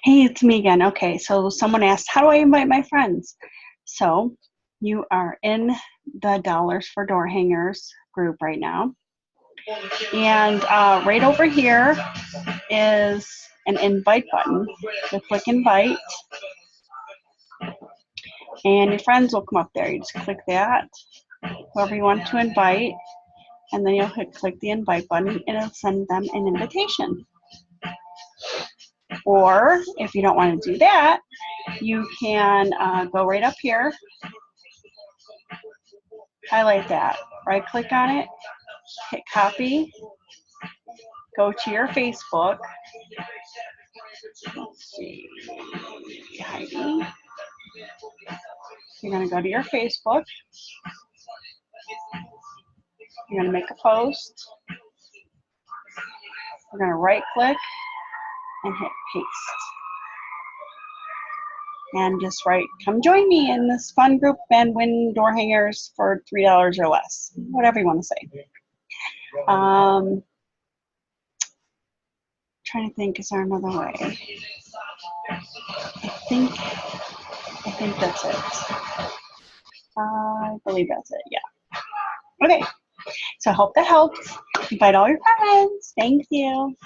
Hey, it's me again. Okay, so someone asked, how do I invite my friends? So you are in the Dollars for Door Hangers group right now. And right over here is an invite button. You click invite, and your friends will come up there. You just click that, whoever you want to invite, and then you'll click the invite button, and it'll send them an invitation. Or if you don't want to do that, you can go right up here, highlight that, right click on it, hit copy, go to your Facebook. Let's see, Heidi. You're going to go to your Facebook. You're going to make a post. We're going to right click and hit paste. And just write, come join me in this fun group and win door hangers for $3 or less. Whatever you want to say. Trying to think, is there another way? I think that's it. I believe that's it, yeah. Okay, so I hope that helps. Invite all your friends. Thank you.